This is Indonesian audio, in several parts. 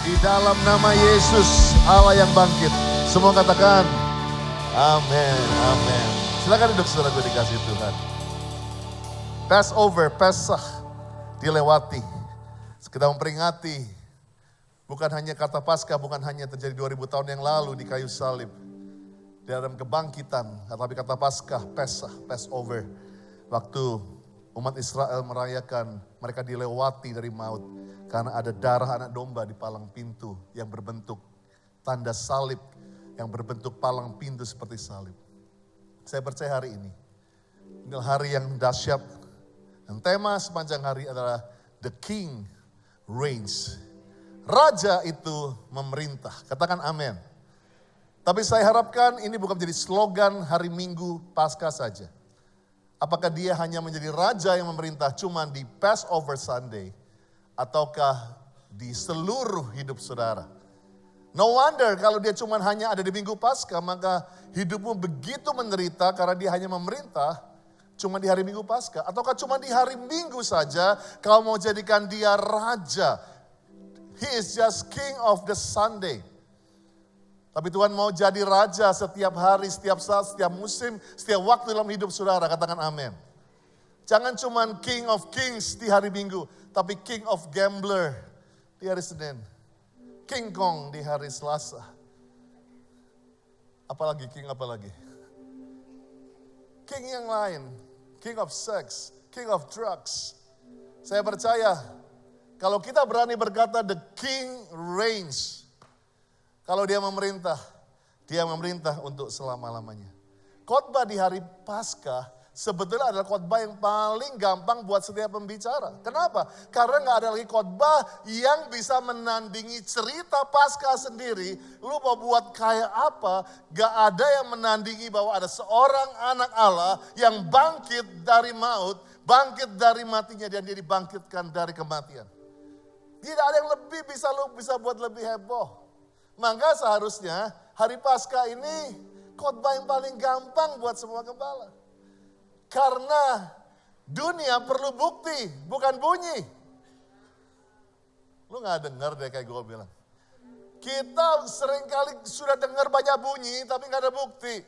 Di dalam nama Yesus, Allah yang bangkit. Semua katakan, amin, amin. Silakan duduk saudaraku dikasih Tuhan. Passover, Pesach, dilewati. Kita memperingati, bukan hanya kata Paskah, bukan hanya terjadi 2000 tahun yang lalu di kayu salib. Di dalam kebangkitan, tapi kata Paskah, Pesach, Passover. Waktu umat Israel merayakan, mereka dilewati dari maut. Karena ada darah anak domba di palang pintu yang berbentuk tanda salib, yang berbentuk palang pintu seperti salib. Saya percaya hari ini, inilah hari yang dahsyat. Dan tema sepanjang hari adalah The King Reigns. Raja itu memerintah. Katakan amin. Tapi saya harapkan ini bukan menjadi slogan hari Minggu Paskah saja. Apakah dia hanya menjadi raja yang memerintah cuma di Passover Sunday? Ataukah di seluruh hidup saudara? No wonder kalau dia cuma hanya ada di Minggu Paskah, maka hidupmu begitu menderita karena dia hanya memerintah cuma di hari Minggu Paskah. Ataukah cuma di hari Minggu saja kau mau jadikan dia raja? He is just king of the Sunday. Tapi Tuhan mau jadi raja setiap hari, setiap saat, setiap musim, setiap waktu dalam hidup saudara. Katakan amin. Jangan cuma King of Kings di hari Minggu, tapi King of Gambler di hari Senin. King Kong di hari Selasa. Apalagi King apalagi? King yang lain, King of Sex, King of Drugs. Saya percaya kalau kita berani berkata the King reigns. Kalau dia memerintah untuk selama-lamanya. Khotbah di hari Paskah sebetulnya adalah khotbah yang paling gampang buat setiap pembicara. Kenapa? Karena gak ada lagi khotbah yang bisa menandingi cerita Paskah sendiri. Lu mau buat kayak apa, gak ada yang menandingi bahwa ada seorang anak Allah yang bangkit dari maut, bangkit dari matinya dan dia dibangkitkan dari kematian. Tidak ada yang lebih lu bisa buat lebih heboh. Maka seharusnya hari Paskah ini khotbah yang paling gampang buat semua gembala. Karena dunia perlu bukti, bukan bunyi. Lu gak dengar deh kayak gue bilang. Kita seringkali sudah dengar banyak bunyi, tapi gak ada bukti.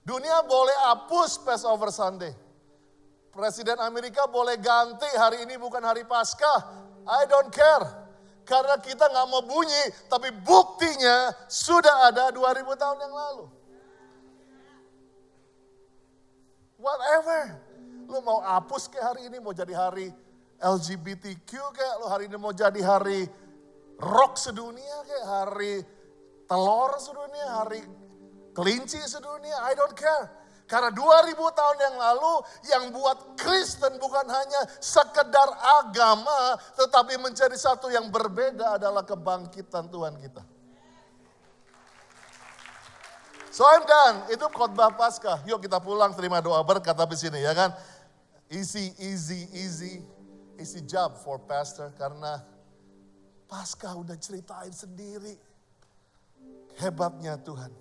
Dunia boleh hapus Passover Sunday. Presiden Amerika boleh ganti hari ini bukan hari Paskah. I don't care. Karena kita gak mau bunyi, tapi buktinya sudah ada 2000 tahun yang lalu. Whatever. Lu mau hapus kayak hari ini, mau jadi hari LGBTQ kayak, lu hari ini mau jadi hari rock sedunia kayak, hari telur sedunia, hari kelinci sedunia, I don't care. Karena 2000 tahun yang lalu yang buat Kristen bukan hanya sekedar agama, tetapi menjadi satu yang berbeda adalah kebangkitan Tuhan kita. So I'm done, itu khotbah Paskah. Yuk kita pulang terima doa berkat habis ini ya kan. Easy job for pastor. Karena Paskah udah ceritain sendiri. Hebatnya Tuhan.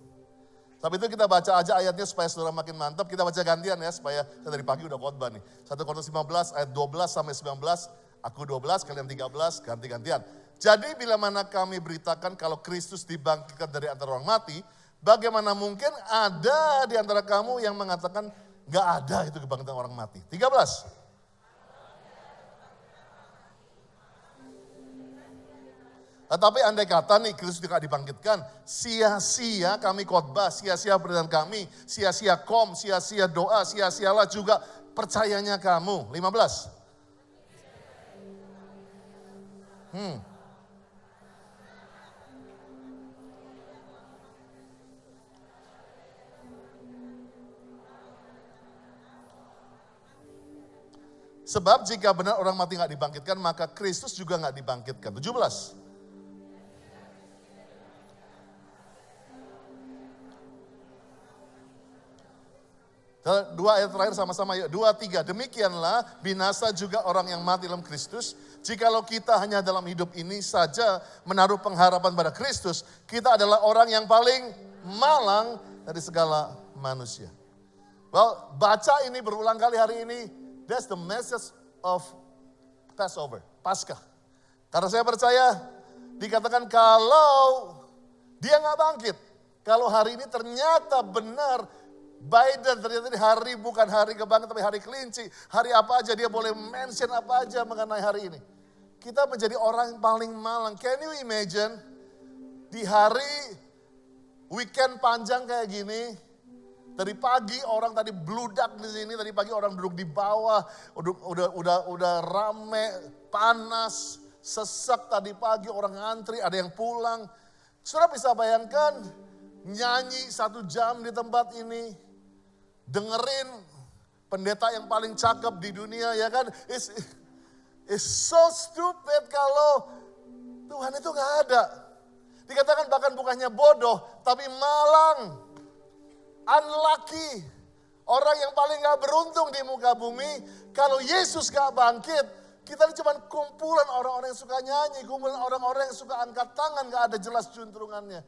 Tapi itu kita baca aja ayatnya supaya saudara makin mantap. Kita baca gantian ya supaya kita dari pagi udah khotbah nih. 1 Korintus 15 ayat 12 sampai 19. Aku 12, kalian 13, ganti-gantian. Jadi bila mana kami beritakan kalau Kristus dibangkitkan dari antara orang mati, bagaimana mungkin ada di antara kamu yang mengatakan gak ada itu kebangkitan orang mati. 13. Tetapi andai kata nih Kristus tidak dibangkitkan, sia-sia kami khotbah, sia-sia pemberitaan kami, sia-sia sia-sia doa, sia-sialah juga percayanya kamu. 15. Sebab jika benar orang mati gak dibangkitkan, maka Kristus juga gak dibangkitkan. 17. Dua ayat terakhir sama-sama yuk. 2, 3. Demikianlah binasa juga orang yang mati dalam Kristus. Jikalau kita hanya dalam hidup ini saja menaruh pengharapan pada Kristus, kita adalah orang yang paling malang dari segala manusia. Well, baca ini berulang kali hari ini. That's the message of Passover, Paskah. Karena saya percaya Dikatakan kalau dia nggak bangkit. Kalau hari ini ternyata benar Biden, ternyata ini hari bukan hari kebangkitan tapi hari kelinci. Hari apa aja dia boleh mention apa aja mengenai hari ini. Kita menjadi orang yang paling malang. Can you imagine di hari weekend panjang kayak gini, dari pagi orang tadi bludak di sini, tadi pagi orang duduk di bawah, udah rame, panas, sesak tadi pagi orang ngantri, ada yang pulang. Saudara bisa bayangkan nyanyi 1 jam di tempat ini, dengerin pendeta yang paling cakep di dunia, ya kan? It's so stupid kalau Tuhan itu gak ada. Dikatakan bahkan bukannya bodoh, tapi malang, unlucky. Orang yang paling gak beruntung di muka bumi, kalau Yesus gak bangkit, kita ini cuma kumpulan orang-orang yang suka nyanyi, kumpulan orang-orang yang suka angkat tangan, gak ada jelas juntrungannya.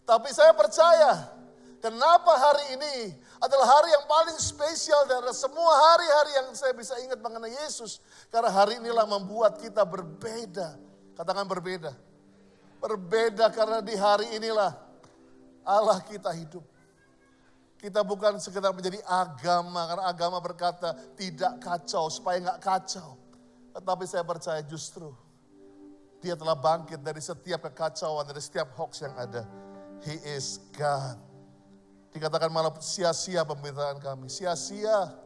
Tapi saya percaya, kenapa hari ini adalah hari yang paling spesial dari semua hari-hari yang saya bisa ingat mengenai Yesus. Karena hari inilah membuat kita berbeda. Katakan berbeda. Berbeda karena di hari inilah Allah kita hidup. Kita bukan sekedar menjadi agama, karena agama berkata tidak kacau, supaya nggak kacau. Tetapi saya percaya justru Dia telah bangkit dari setiap kekacauan, dari setiap hoax yang ada. He is God. Dikatakan malah sia-sia pemberitaan kami, sia-sia.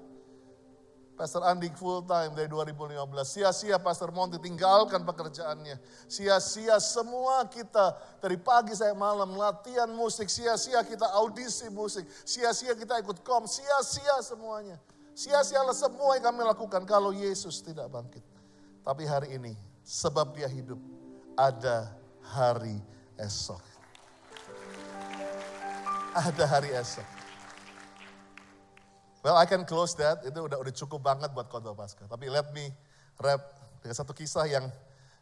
Pastor Andi full time dari 2015, sia-sia Pastor Monty tinggalkan pekerjaannya. Sia-sia semua kita dari pagi sampai malam latihan musik, sia-sia kita audisi musik, sia-sia kita ikut kom, sia-sia semuanya. Sia-sialah semua yang kami lakukan kalau Yesus tidak bangkit. Tapi hari ini sebab Dia hidup, ada hari esok. Ada hari esok. Well, I can close that. Itu udah cukup banget buat khotbah Paskah. Tapi let me wrap dengan satu kisah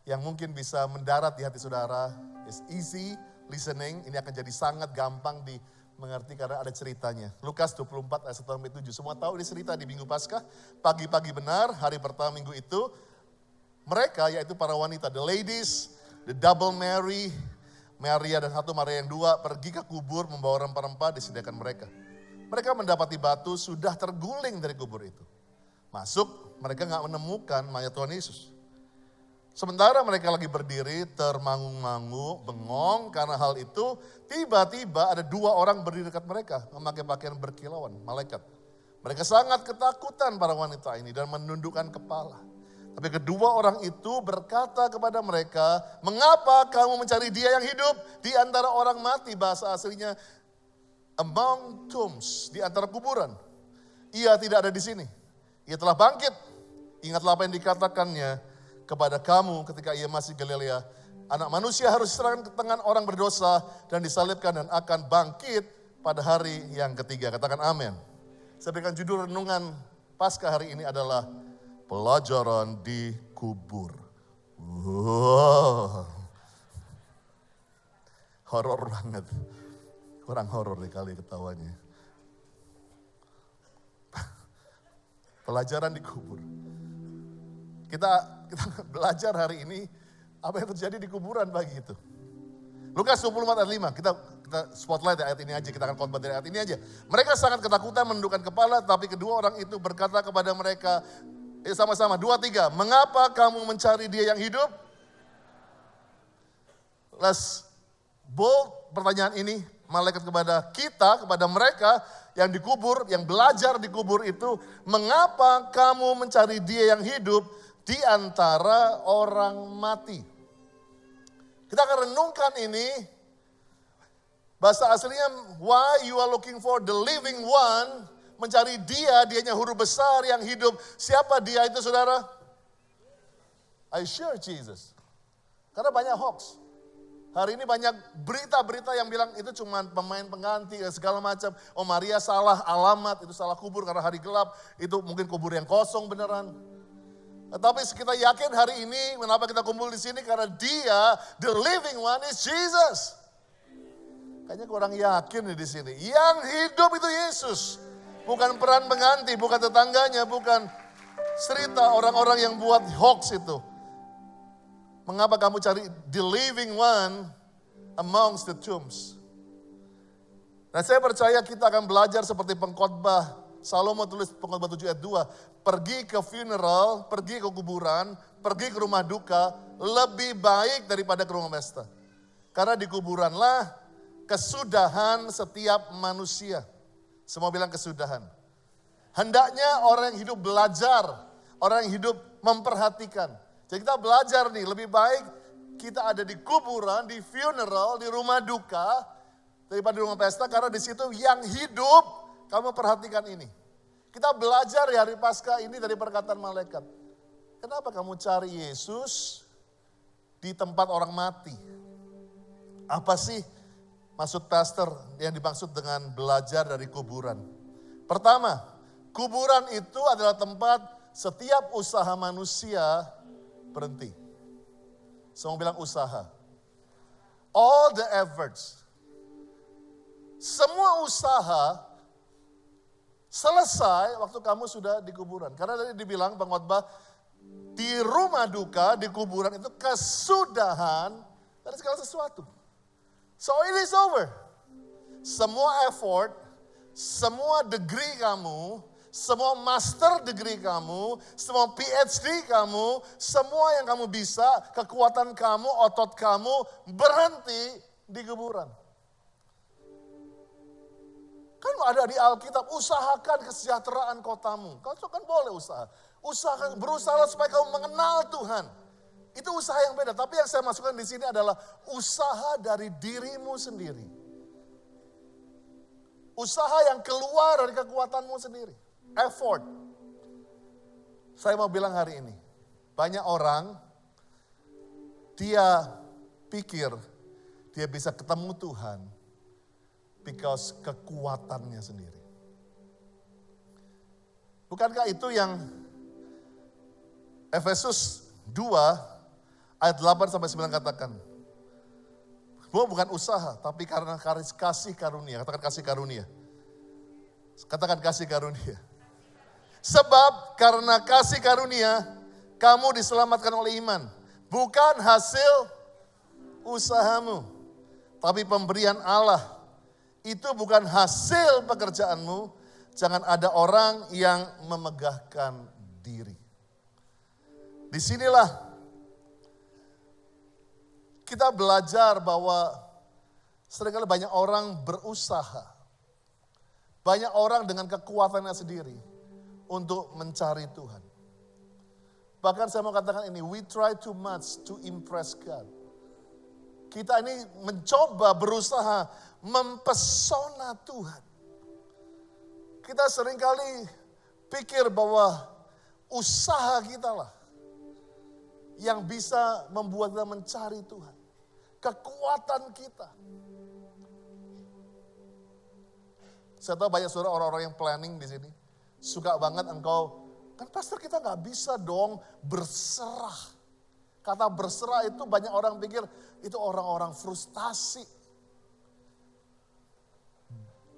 yang mungkin bisa mendarat di hati saudara. It's easy listening. Ini akan jadi sangat gampang dimengerti karena ada ceritanya. Lukas 24 ayat 1-7. Semua tahu ini cerita di Minggu Paskah. Pagi-pagi benar, hari pertama minggu itu. Mereka yaitu para wanita, the ladies, the double Mary, Maria dan satu Maria yang dua pergi ke kubur membawa rempah-rempah disediakan mereka. Mereka mendapati batu sudah terguling dari kubur itu. Masuk, mereka gak menemukan mayat Tuhan Yesus. Sementara mereka lagi berdiri termangu-mangu, bengong karena hal itu. Tiba-tiba ada 2 orang berdiri dekat mereka memakai pakaian berkilauan, malaikat. Mereka sangat ketakutan para wanita ini dan menundukkan kepala. Tapi kedua orang itu berkata kepada mereka, mengapa kamu mencari Dia yang hidup di antara orang mati? Bahasa aslinya among tombs, di antara kuburan. Ia tidak ada di sini. Ia telah bangkit. Ingatlah apa yang dikatakannya kepada kamu ketika ia masih Galilea. Anak manusia harus diserahkan ke tangan orang berdosa dan disalibkan dan akan bangkit pada hari yang ketiga. Katakan amin. Saya berikan judul renungan Paskah hari ini adalah pelajaran di kubur. Wow. Horor banget. Kurang horor deh kali ketawanya. Pelajaran di kubur. Kita belajar hari ini apa yang terjadi di kuburan pagi itu. Lukas 24 ayat 5, kita spotlight ayat ini aja, kita akan khotbah dari ayat ini aja. Mereka sangat ketakutan menundukkan kepala, tapi kedua orang itu berkata kepada mereka, sama-sama, 2, 3, mengapa kamu mencari Dia yang hidup? Let's bold pertanyaan ini, malaikat kepada kita, kepada mereka yang dikubur, yang belajar di kubur itu, mengapa kamu mencari Dia yang hidup di antara orang mati? Kita akan renungkan ini, bahasa aslinya, why you are looking for the living one, mencari dianya huruf besar yang hidup. Siapa Dia itu saudara? I sure Jesus. Karena banyak hoax. Hari ini banyak berita-berita yang bilang itu cuma pemain pengganti segala macam. Oh Maria salah alamat, itu salah kubur karena hari gelap. Itu mungkin kubur yang kosong beneran. Tapi kita yakin hari ini kenapa kita kumpul di sini karena Dia, the living one is Jesus. Kayaknya kurang yakin di sini. Yang hidup itu Yesus. Bukan peran pengganti, bukan tetangganya, bukan cerita orang-orang yang buat hoax itu. Mengapa kamu cari the living one amongst the tombs? Dan saya percaya kita akan belajar seperti pengkhotbah. Salomo tulis pengkhotbah 7 ayat 2. Pergi ke funeral, pergi ke kuburan, pergi ke rumah duka, lebih baik daripada ke rumah pesta. Karena di kuburanlah kesudahan setiap manusia. Semua bilang kesudahan. Hendaknya orang yang hidup belajar, orang yang hidup memperhatikan. Jadi kita belajar nih, lebih baik kita ada di kuburan, di funeral, di rumah duka, daripada di rumah pesta. Karena di situ yang hidup, kamu perhatikan ini. Kita belajar di hari Paskah ini dari perkataan malaikat. Kenapa kamu cari Yesus di tempat orang mati? Apa sih maksud pastor yang dimaksud dengan belajar dari kuburan? Pertama, kuburan itu adalah tempat setiap usaha manusia berhenti. Semua bilang usaha. All the efforts. Semua usaha selesai waktu kamu sudah di kuburan. Karena tadi dibilang pengkhotbah, di rumah duka, di kuburan itu kesudahan dari segala sesuatu. So it is over. Semua effort, semua degree kamu, semua master degree kamu, semua PhD kamu, semua yang kamu bisa, kekuatan kamu, otot kamu berhenti di kuburan. Kan ada di Alkitab, usahakan kesejahteraan kotamu. Kau kan boleh usaha. Usahakan, berusaha supaya kamu mengenal Tuhan. Itu usaha yang beda. Tapi yang saya masukkan di sini adalah usaha dari dirimu sendiri. Usaha yang keluar dari kekuatanmu sendiri. Effort. Saya mau bilang hari ini, banyak orang, dia pikir dia bisa ketemu Tuhan because kekuatannya sendiri. Bukankah itu yang Efesus 2 ayat 8 sampai 9 katakan? Bukan usaha, tapi karena kasih karunia. Katakan kasih karunia. Katakan kasih karunia. Sebab karena kasih karunia, kamu diselamatkan oleh iman. Bukan hasil usahamu, tapi pemberian Allah. Itu bukan hasil pekerjaanmu. Jangan ada orang yang memegahkan diri. Disinilah kita belajar bahwa seringkali banyak orang berusaha. Banyak orang dengan kekuatannya sendiri untuk mencari Tuhan. Bahkan saya mau katakan ini, we try too much to impress God. Kita ini mencoba berusaha mempesona Tuhan. Kita seringkali pikir bahwa usaha kita lah yang bisa membuat kita mencari Tuhan. Kekuatan kita. Saya tahu banyak saudara orang-orang yang planning di sini. Suka banget engkau, kan pastor kita gak bisa dong berserah. Kata berserah itu banyak orang pikir itu orang-orang frustasi.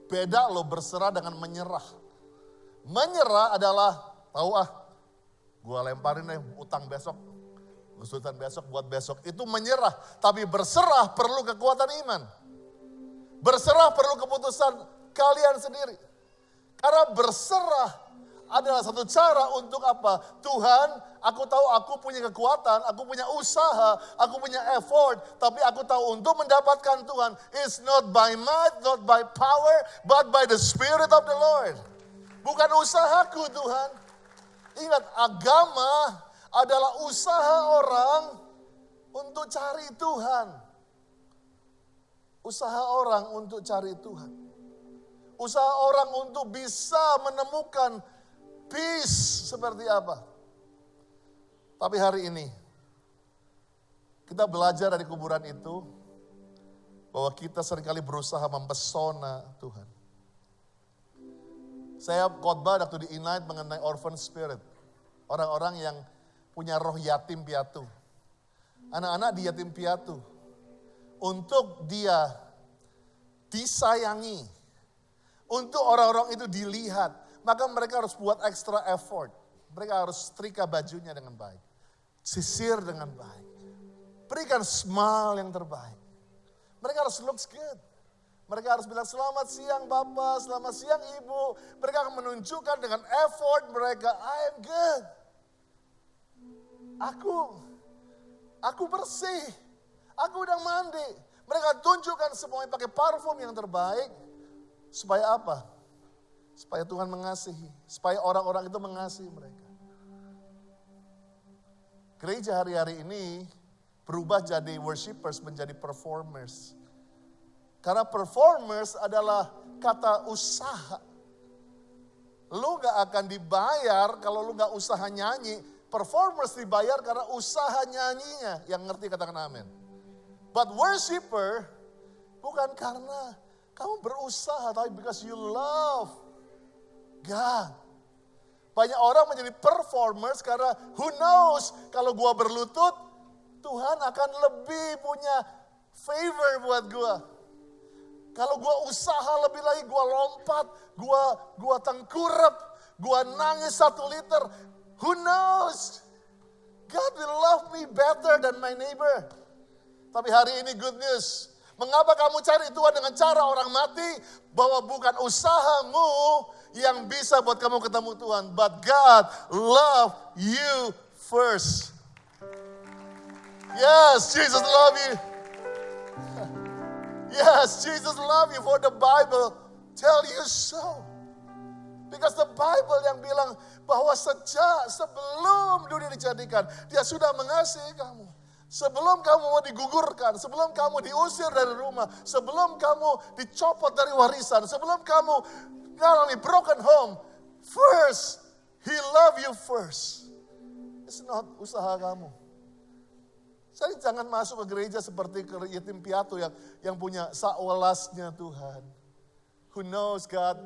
Beda loh berserah dengan menyerah. Menyerah adalah, gue lemparin deh utang besok. Kesulitan besok buat besok. Itu menyerah. Tapi berserah perlu kekuatan iman. Berserah perlu keputusan kalian sendiri. Karena berserah adalah satu cara untuk apa? Tuhan, aku tahu aku punya kekuatan, aku punya usaha, aku punya effort. Tapi aku tahu untuk mendapatkan Tuhan, it's not by might, not by power, but by the Spirit of the Lord. Bukan usahaku Tuhan. Ingat, agama adalah usaha orang untuk cari Tuhan. Usaha orang untuk cari Tuhan. Usaha orang untuk bisa menemukan peace seperti apa. Tapi hari ini kita belajar dari kuburan itu bahwa kita seringkali berusaha mempesona Tuhan. Saya khotbah waktu di Inlight mengenai orphan spirit. Orang-orang yang punya roh yatim piatu. Anak-anak di yatim piatu. Untuk dia disayangi. Untuk orang-orang itu dilihat. Maka mereka harus buat extra effort. Mereka harus setrika bajunya dengan baik. Sisir dengan baik. berikan smile yang terbaik. Mereka harus looks good. Mereka harus bilang selamat siang Bapak, selamat siang Ibu. Mereka akan menunjukkan dengan effort mereka, I am good. Aku bersih. Aku udah mandi. Mereka tunjukkan semuanya pakai parfum yang terbaik. Supaya apa? Supaya Tuhan mengasihi. Supaya orang-orang itu mengasihi mereka. Gereja hari-hari ini berubah jadi worshipers menjadi performers. Karena performers adalah kata usaha. Lu gak akan dibayar kalau lu gak usaha nyanyi. Performers dibayar karena usaha nyanyinya. Yang ngerti katakan amin. But worshiper bukan karena kamu berusaha, tapi because you love God. Banyak orang menjadi performers karena who knows kalau gua berlutut, Tuhan akan lebih punya favor buat gua. Kalau gua usaha lebih lagi, gua lompat, gua tengkurap, gua nangis 1 liter. Who knows? God will love me better than my neighbor. Tapi hari ini good news. Mengapa kamu cari Tuhan dengan cara orang mati? Bahwa bukan usahamu yang bisa buat kamu ketemu Tuhan. But God love you first. Yes, Jesus love you. Yes, Jesus love you for the Bible tell you so. Because the Bible yang bilang bahwa sebelum dunia dijadikan, Dia sudah mengasihi kamu. Sebelum kamu mau digugurkan, sebelum kamu diusir dari rumah, sebelum kamu dicopot dari warisan, sebelum kamu mengalami broken home, first, He love you first. It's not usaha kamu. Jadi jangan masuk ke gereja seperti ke yatim piatu yang punya sawelasnya Tuhan. Who knows God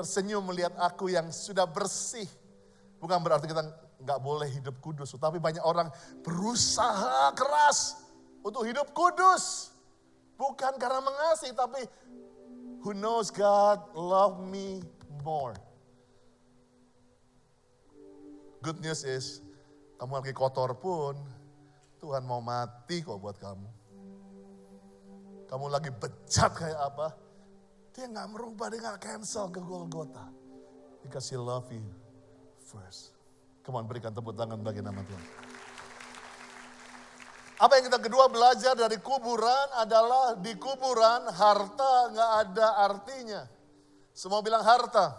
tersenyum melihat aku yang sudah bersih. Bukan berarti kita nggak boleh hidup kudus. Tapi banyak orang berusaha keras untuk hidup kudus. Bukan karena mengasihi, tapi who knows God love me more. Good news is, kamu lagi kotor pun, Tuhan mau mati kok buat kamu. Kamu lagi bejat kayak apa, Dia gak merubah, Dia gak cancel ke Golgota. Because He love you first. Come on, berikan tepuk tangan bagi nama Tuhan. Apa yang kita kedua belajar dari kuburan adalah di kuburan harta gak ada artinya. Semua bilang harta.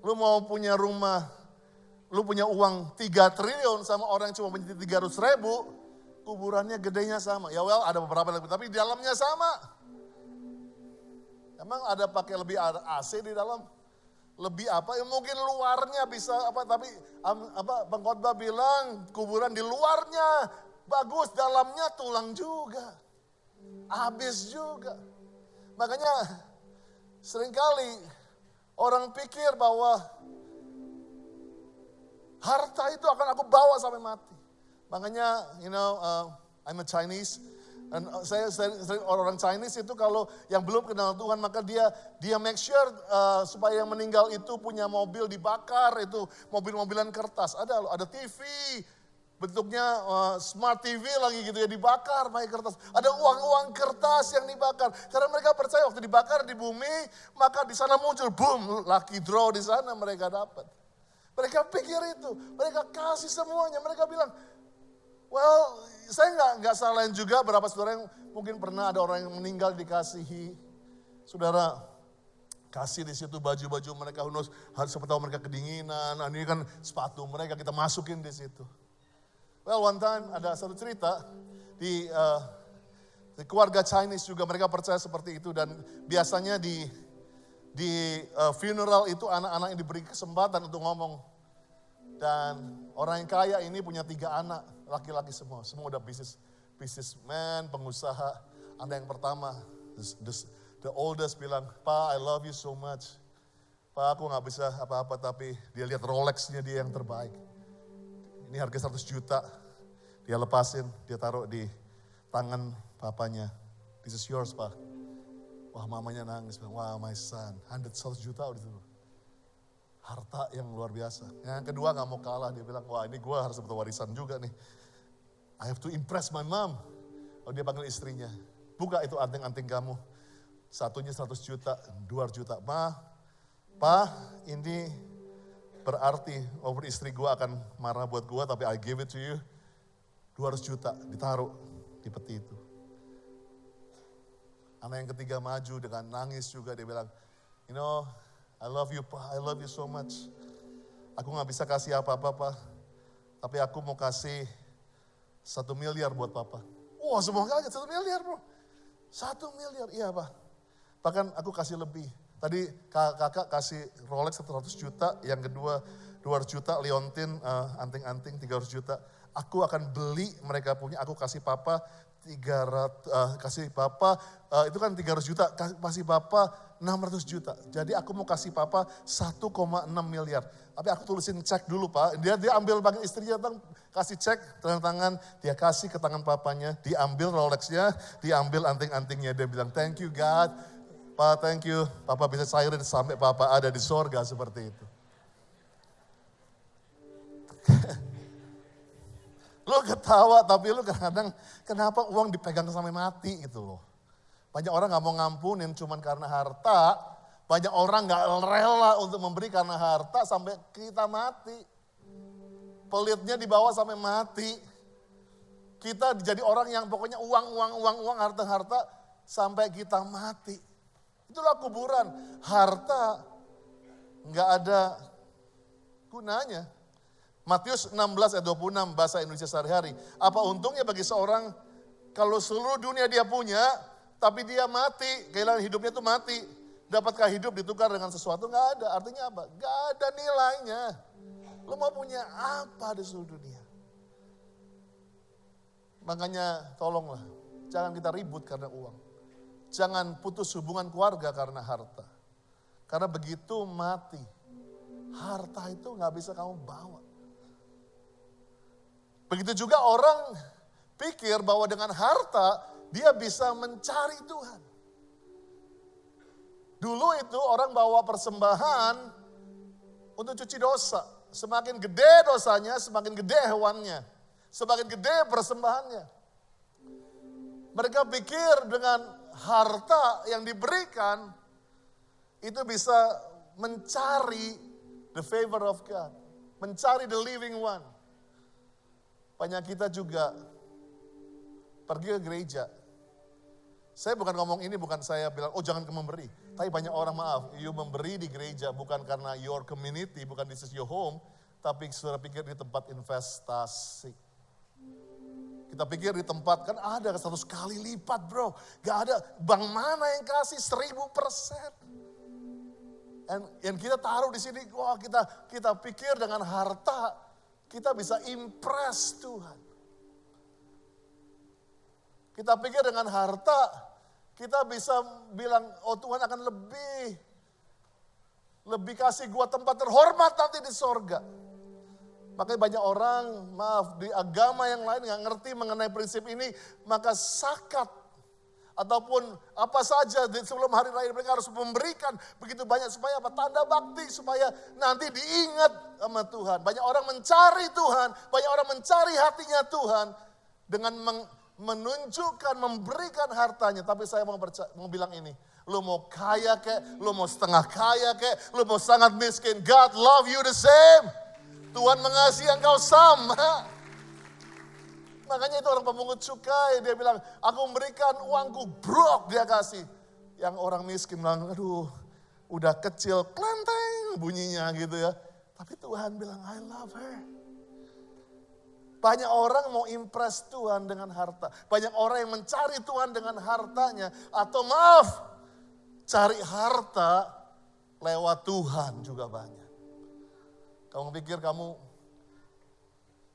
Lu mau punya rumah, lu punya uang 3 triliun sama orang yang cuma punya 300 ribu, kuburannya gedenya sama. Ya well, ada beberapa lebih, tapi di dalamnya sama. Emang ada pakai lebih AC di dalam? Lebih apa? Ya mungkin luarnya bisa apa, tapi pengkhotbah bilang kuburan di luarnya bagus, dalamnya tulang juga. Habis juga. Makanya seringkali orang pikir bahwa harta itu akan aku bawa sampai mati. Makanya, I'm a Chinese. Dan saya sering orang Chinese itu kalau yang belum kenal Tuhan, maka dia make sure supaya yang meninggal itu punya mobil dibakar, itu mobil-mobilan kertas. Ada TV, bentuknya smart TV lagi gitu ya, dibakar pakai kertas. Ada uang-uang kertas yang dibakar. Karena mereka percaya waktu dibakar di bumi, maka di sana muncul, boom, lucky draw di sana mereka dapat. Mereka pikir itu, mereka kasih semuanya, mereka bilang, well, saya nggak salahin juga berapa saudara yang mungkin pernah ada orang yang meninggal dikasihi. Saudara kasih di situ baju-baju mereka, harus siapa tahu mereka kedinginan, nah ini kan sepatu mereka kita masukin di situ. Well, one time ada satu cerita di keluarga Chinese juga mereka percaya seperti itu, dan biasanya di funeral itu anak-anak yang diberi kesempatan untuk ngomong. Dan orang yang kaya ini punya 3 anak, laki-laki semua udah businessman, pengusaha. Anak yang pertama, the oldest bilang, "Pa, I love you so much. Pa, aku gak bisa apa-apa, tapi dia lihat Rolex-nya dia yang terbaik. Ini harga 100 juta. Dia lepasin, dia taruh di tangan papanya. This is yours, Pa." Wah, mamanya nangis, bilang, "Wah, my son, 100 juta udah itu." Harta yang luar biasa. Yang kedua gak mau kalah, dia bilang, "Wah, ini gue harus dapat warisan juga nih." I have to impress my mom. Oh, dia panggil istrinya. Buka itu anting-anting kamu. Satunya 100 juta, 200 juta. Pa, ini berarti istri gue akan marah buat gue, tapi I give it to you. 200 juta ditaruh di peti itu. Anak yang ketiga maju dengan nangis juga, dia bilang, you know, I love you Pa, I love you so much. Aku gak bisa kasih apa-apa Pa, tapi aku mau kasih 1 miliar buat Papa. Wah, semua kaget, 1 miliar bro. 1 miliar, iya Pak. Bahkan aku kasih lebih. Tadi kakak kasih Rolex 100 juta, yang kedua 200 juta, Leontin, anting-anting 300 juta. Aku akan beli mereka punya, aku kasih Papa 300, kasih Papa, itu kan 300 juta, kasih Papa 600 juta. Jadi aku mau kasih Papa 1,6 miliar. Tapi aku tulisin cek dulu Pak. Dia ambil bagian istrinya, kasih cek, tangan, dia kasih ke tangan papanya, diambil Rolexnya, diambil anting-antingnya. Dia bilang, thank you God, Pak thank you. Papa bisa cairin sampai Papa ada di sorga seperti itu. Lu ketawa tapi lu kadang kenapa uang dipegang sampai mati gitu loh. Banyak orang gak mau ngampunin cuman karena harta. Banyak orang gak rela untuk memberi karena harta sampai kita mati. Pelitnya dibawa sampai mati. Kita jadi orang yang pokoknya uang, harta sampai kita mati. Itulah kuburan. Harta gak ada gunanya. Matius 16 ayat 26 bahasa Indonesia sehari-hari. Apa untungnya bagi seorang kalau seluruh dunia dia punya, tapi dia mati, kehilangan hidupnya itu mati. Dapatkah hidup ditukar dengan sesuatu? Nggak ada. Artinya apa? Nggak ada nilainya. Lo mau punya apa di seluruh dunia? Makanya tolonglah, jangan kita ribut karena uang. Jangan putus hubungan keluarga karena harta. Karena begitu mati, harta itu nggak bisa kamu bawa. Begitu juga orang pikir bahwa dengan harta dia bisa mencari Tuhan. Dulu itu orang bawa persembahan untuk cuci dosa. Semakin gede dosanya, semakin gede hewannya. Semakin gede persembahannya. Mereka pikir dengan harta yang diberikan itu bisa mencari the favor of God. Mencari the living one. Banyak kita juga pergi ke gereja. Saya bukan ngomong ini, bukan saya bilang, oh jangan memberi. Tapi banyak orang, maaf, you memberi di gereja bukan karena your community, bukan this is your home. Tapi sudah pikir di tempat investasi. Kita pikir di tempat, kan ada 100 kali lipat bro. Gak ada bank mana yang kasih 1000%. Dan kita taruh di sini, wah kita pikir dengan harta, kita bisa impress Tuhan. Kita pikir dengan harta, kita bisa bilang, oh Tuhan akan lebih kasih gua tempat terhormat nanti di sorga. Makanya banyak orang, maaf, di agama yang lain gak ngerti mengenai prinsip ini, maka zakat ataupun apa saja sebelum hari raya mereka harus memberikan begitu banyak supaya apa? Tanda bakti supaya nanti diingat sama Tuhan. Banyak orang mencari Tuhan, banyak orang mencari hatinya Tuhan dengan menunjukkan, memberikan hartanya. Tapi saya mau bilang ini, lu mau kaya kek, lu mau setengah kaya kek, lu mau sangat miskin, God love you the same. Tuhan mengasihi engkau sama. Makanya itu orang pemungut cukai, dia bilang, aku memberikan uangku, brok dia kasih. Yang orang miskin bilang, aduh udah kecil, klenteng bunyinya gitu ya. Tapi Tuhan bilang, I love her. Banyak orang mau impress Tuhan dengan harta. Banyak orang yang mencari Tuhan dengan hartanya. Atau maaf, cari harta lewat Tuhan juga banyak. Kamu pikir kamu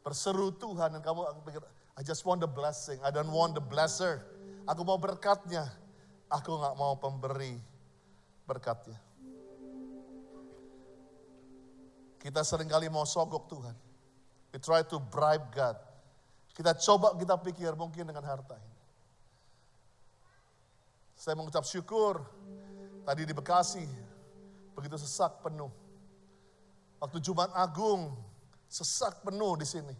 berseru Tuhan dan kamu pikir, I just want the blessing, I don't want the blesser. Aku mau berkatnya, aku gak mau pemberi berkatnya. Kita seringkali mau sogok Tuhan. We try to bribe God. Kita coba kita pikir mungkin dengan harta ini. Saya mengucap syukur, tadi di Bekasi, begitu sesak penuh. Waktu Jumat Agung, sesak penuh di sini.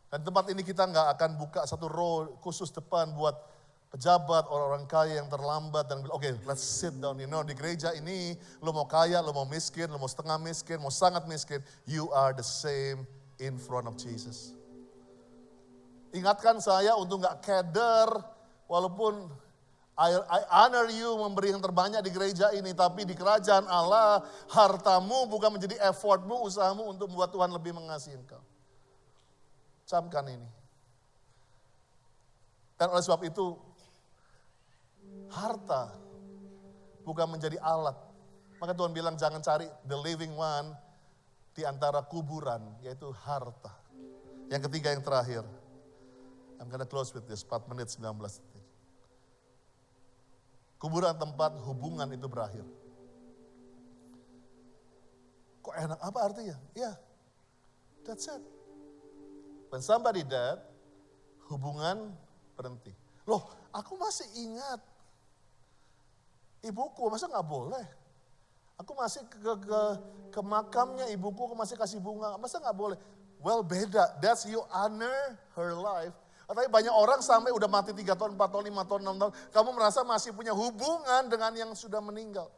Dan tempat ini kita nggak akan buka satu row khusus depan buat pejabat, orang-orang kaya yang terlambat dan bilang, oke, let's sit down. Di gereja ini, lo mau kaya, lo mau miskin, lo mau setengah miskin, mau sangat miskin, you are the same in front of Jesus. Ingatkan saya untuk nggak keder, walaupun I honor you memberi yang terbanyak di gereja ini, tapi di kerajaan Allah, hartamu bukan menjadi effortmu, usahamu untuk membuat Tuhan lebih mengasihi engkau. Camkan ini. Dan oleh sebab itu, harta bukan menjadi alat. Maka Tuhan bilang jangan cari the living one di antara kuburan, yaitu harta. Yang ketiga, yang terakhir. I'm gonna close with this, 4 menit 19 detik. Kuburan tempat hubungan itu berakhir. Kok enak, apa artinya? Ya, that's it. When somebody died, hubungan berhenti. Loh, aku masih ingat ibuku, masa gak boleh? Aku masih ke makamnya ibuku, aku masih kasih bunga, masa gak boleh? Well, beda. That's you honor her life. Tapi banyak orang sampai udah mati 3 tahun, 4 tahun, 5 tahun, 6 tahun. Kamu merasa masih punya hubungan dengan yang sudah meninggal.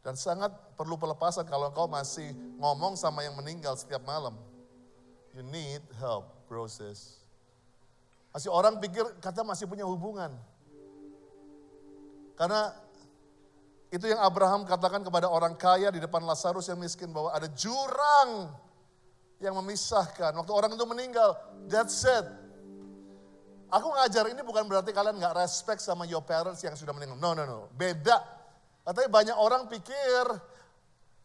Dan sangat perlu pelepasan kalau kau masih ngomong sama yang meninggal setiap malam. You need help, proses. Masih orang pikir kata masih punya hubungan. Karena itu yang Abraham katakan kepada orang kaya di depan Lazarus yang miskin, bahwa ada jurang yang memisahkan. Waktu orang itu meninggal, that's it. Aku ngajar ini bukan berarti kalian gak respect sama your parents yang sudah meninggal. No. Beda. Katanya banyak orang pikir,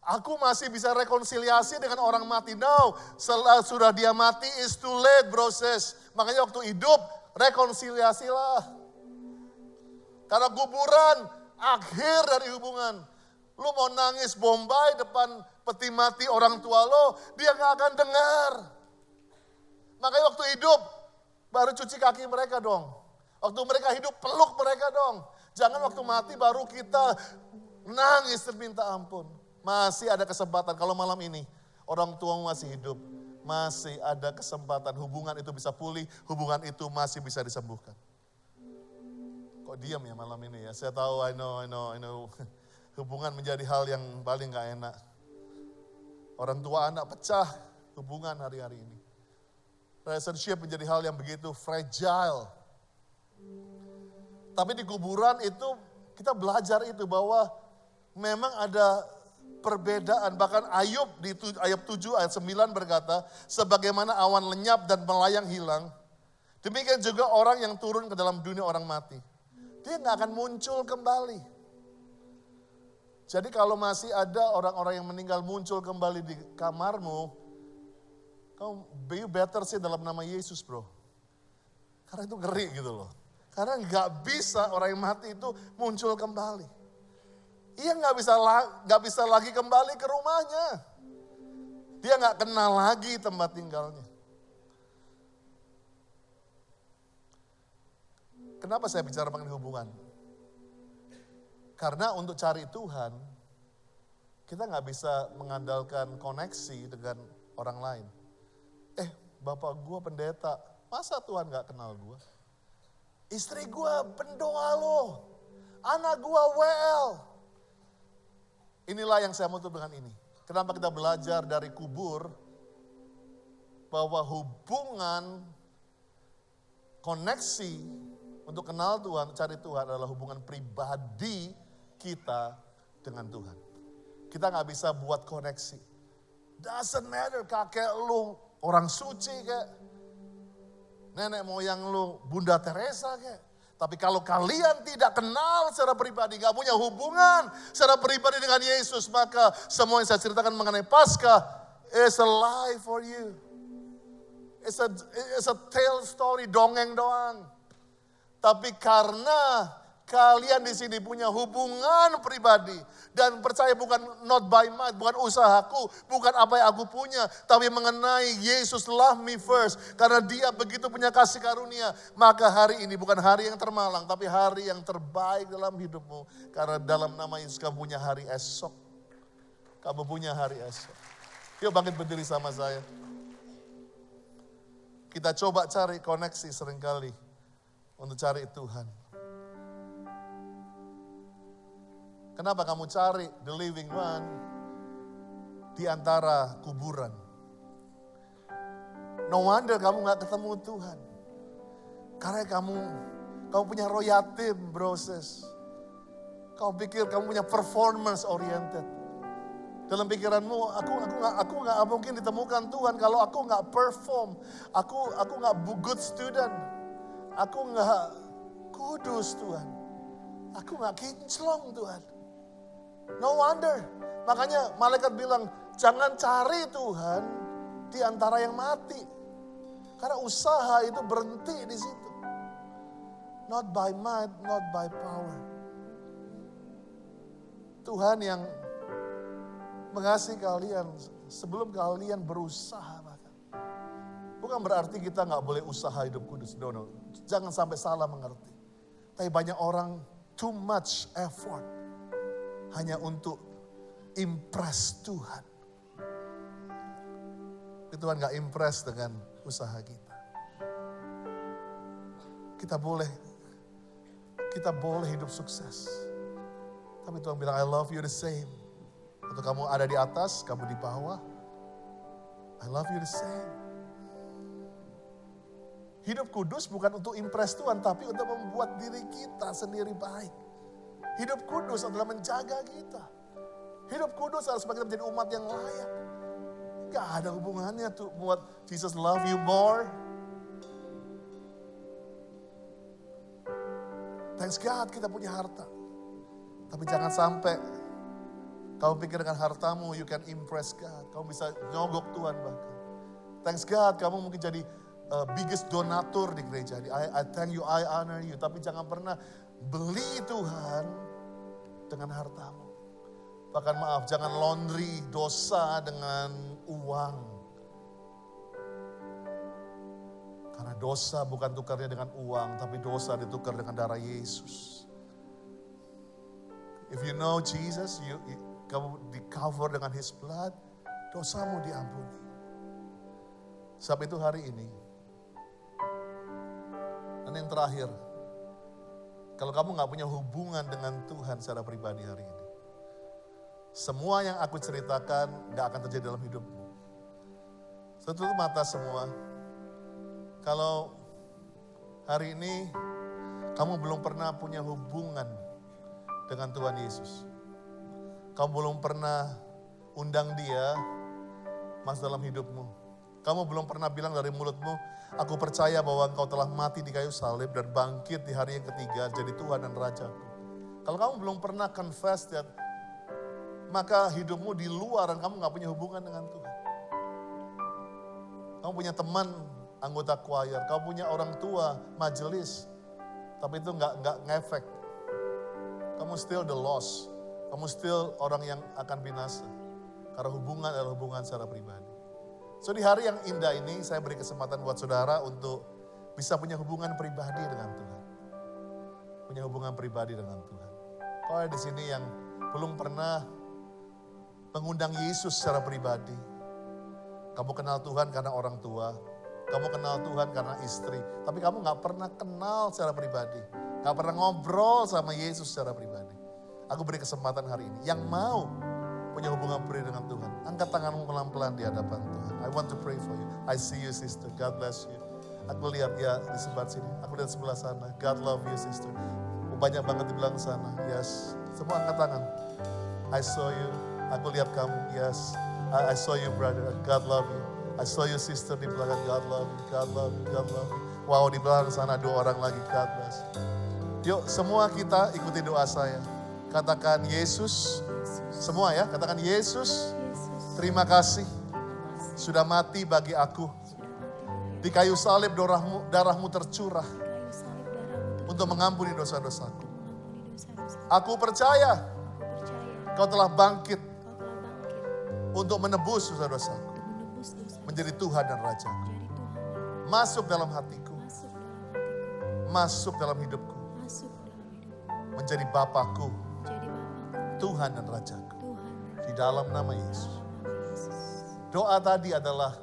aku masih bisa rekonsiliasi dengan orang mati. No, setelah sudah dia mati is too late, proses. Makanya waktu hidup, rekonsiliasilah. Karena kuburan, akhir dari hubungan. Lu mau nangis Bombay depan peti mati orang tua lo, dia gak akan dengar. Makanya waktu hidup, baru cuci kaki mereka dong. Waktu mereka hidup, peluk mereka dong. Jangan waktu mati baru kita nangis dan minta ampun. Masih ada kesempatan, kalau malam ini orang tuamu masih hidup, masih ada kesempatan hubungan itu bisa pulih, hubungan itu masih bisa disembuhkan. Kok diam ya malam ini ya? Saya tahu, I know. Hubungan menjadi hal yang paling gak enak. Orang tua anak pecah hubungan hari-hari ini. Relationship menjadi hal yang begitu fragile. Tapi di kuburan itu kita belajar itu bahwa memang ada perbedaan. Bahkan Ayub di ayat 7 ayat 9 berkata, sebagaimana awan lenyap dan melayang hilang, demikian juga orang yang turun ke dalam dunia orang mati. Dia gak akan muncul kembali. Jadi kalau masih ada orang-orang yang meninggal muncul kembali di kamarmu, you better say dalam nama Yesus, bro. Karena itu ngeri gitu loh. Karena gak bisa orang yang mati itu muncul kembali. Ia gak bisa lagi kembali ke rumahnya. Dia gak kenal lagi tempat tinggalnya. Kenapa saya bicara mengenai hubungan? Karena untuk cari Tuhan, kita gak bisa mengandalkan koneksi dengan orang lain. Bapak gue pendeta, masa Tuhan gak kenal gue? Istri gue pendoa loh, anak gue WL. Inilah yang saya mau tutup dengan ini. Kenapa kita belajar dari kubur, bahwa hubungan, koneksi untuk kenal Tuhan, cari Tuhan adalah hubungan pribadi kita dengan Tuhan. Kita gak bisa buat koneksi. Doesn't matter kakek lu orang suci kayak, nenek moyang lu Bunda Teresa kayak. Tapi kalau kalian tidak kenal secara pribadi, gak punya hubungan secara pribadi dengan Yesus, maka semua yang saya ceritakan mengenai Paskah is a lie for you. It's a tale story, dongeng doang. Tapi karena kalian di sini punya hubungan pribadi dan percaya bukan not by might, bukan usahaku, bukan apa yang aku punya, tapi mengenai Yesus love me first. Karena dia begitu punya kasih karunia, maka hari ini bukan hari yang termalang, tapi hari yang terbaik dalam hidupmu. Karena dalam nama Yesus kamu punya hari esok. Kamu punya hari esok. Yuk bangkit berdiri sama saya. Kita coba cari koneksi seringkali untuk cari Tuhan. Kenapa kamu cari the living one di antara kuburan? No wonder kamu gak ketemu Tuhan. Karena kamu punya roh yatim, proses. Kamu pikir kamu punya performance oriented. Dalam pikiranmu, aku nggak mungkin ditemukan Tuhan kalau aku nggak perform. Aku nggak good student. Aku nggak kudus Tuhan. Aku nggak kinclong Tuhan. No wonder. Makanya malaikat bilang, jangan cari Tuhan di antara yang mati. Karena usaha itu berhenti di situ. Not by might, not by power. Tuhan yang mengasihi kalian sebelum kalian berusaha bahkan. Bukan berarti kita gak boleh usaha hidup kudus. No. Jangan sampai salah mengerti. Tapi banyak orang too much effort hanya untuk impress Tuhan. Tapi Tuhan gak impress dengan usaha kita. Kita boleh hidup sukses. Tapi Tuhan bilang, I love you the same. Untuk kamu ada di atas, kamu di bawah. I love you the same. Hidup kudus bukan untuk impress Tuhan, tapi untuk membuat diri kita sendiri baik. Hidup kudus adalah menjaga kita. Hidup kudus adalah supaya kita menjadi umat yang layak. Gak ada hubungannya tuh buat Jesus love you more. Thanks God kita punya harta. Tapi jangan sampai kamu pikir dengan hartamu you can impress God. Kamu bisa nyogok Tuhan bahkan. Thanks God kamu mungkin jadi biggest donatur di gereja. I thank you, I honor you. Tapi jangan pernah beli Tuhan dengan hartamu. Bahkan maaf, jangan laundry dosa dengan uang. Karena dosa bukan tukarnya dengan uang, tapi dosa ditukar dengan darah Yesus. If you know Jesus, kamu di cover dengan His blood, dosamu diampuni. Sebab itu hari ini, dan yang terakhir, kalau kamu gak punya hubungan dengan Tuhan secara pribadi hari ini, semua yang aku ceritakan gak akan terjadi dalam hidupmu. Tutup mata semua. Kalau hari ini kamu belum pernah punya hubungan dengan Tuhan Yesus, kamu belum pernah undang Dia masuk dalam hidupmu, kamu belum pernah bilang dari mulutmu, aku percaya bahwa Engkau telah mati di kayu salib dan bangkit di hari yang ketiga jadi Tuhan dan Rajaku. Kalau kamu belum pernah confess that, maka hidupmu di luar dan kamu gak punya hubungan dengan Tuhan. Kamu punya teman anggota choir, kamu punya orang tua majelis, tapi itu gak ngefek. Kamu still the lost, kamu still orang yang akan binasa. Karena hubungan adalah hubungan secara pribadi. So di hari yang indah ini saya beri kesempatan buat saudara untuk bisa punya hubungan pribadi dengan Tuhan. Punya hubungan pribadi dengan Tuhan. Kalau ada di sini yang belum pernah mengundang Yesus secara pribadi. Kamu kenal Tuhan karena orang tua. Kamu kenal Tuhan karena istri. Tapi kamu gak pernah kenal secara pribadi. Gak pernah ngobrol sama Yesus secara pribadi. Aku beri kesempatan hari ini. Yang mau punya hubungan pribadi dengan Tuhan, angkat tanganmu pelan-pelan di hadapan Tuhan. I want to pray for you. I see you sister. God bless you. Aku lihat ya di sebelah sini. Aku lihat sebelah sana. God love you sister. Banyak banget di belakang sana. Yes. Semua angkat tangan. I saw you. Aku lihat kamu. Yes. I saw you brother. God love you. I saw you sister di belakang. God love you. God love you. God love you. Wow, di belakang sana 2 orang lagi. God bless. Yuk semua kita ikuti doa saya. Katakan Yesus. Semua ya, katakan Yesus. Terima kasih sudah mati bagi aku. Di kayu salib darahmu tercurah untuk mengampuni dosa-dosaku. Aku percaya Kau telah bangkit untuk menebus dosa-dosaku. Menjadi Tuhan dan Rajaku. Masuk dalam hatiku. Masuk dalam hidupku. Menjadi Bapakku. Tuhan dan Rajaku. Di dalam nama Yesus. Doa tadi adalah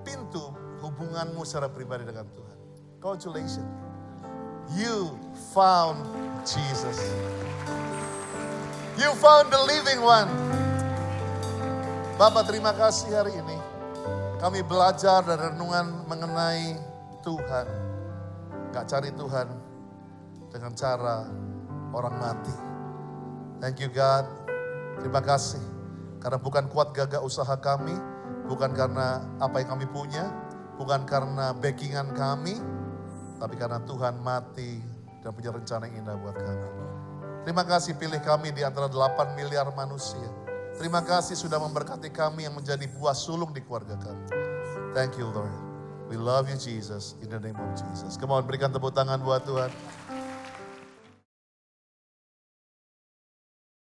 pintu hubunganmu secara pribadi dengan Tuhan. Congratulations. You found Jesus. You found the living one. Bapak, terima kasih hari ini. Kami belajar dan renungan mengenai Tuhan. Gak cari Tuhan dengan cara orang mati. Thank you God. Terima kasih. Karena bukan kuat gagah usaha kami. Bukan karena apa yang kami punya. Bukan karena backingan kami. Tapi karena Tuhan mati dan punya rencana yang indah buat kami. Terima kasih pilih kami di antara 8 miliar manusia. Terima kasih sudah memberkati kami yang menjadi buah sulung di keluarga kami. Thank you Lord. We love you Jesus. In the name of Jesus. Come on, berikan tepuk tangan buat Tuhan.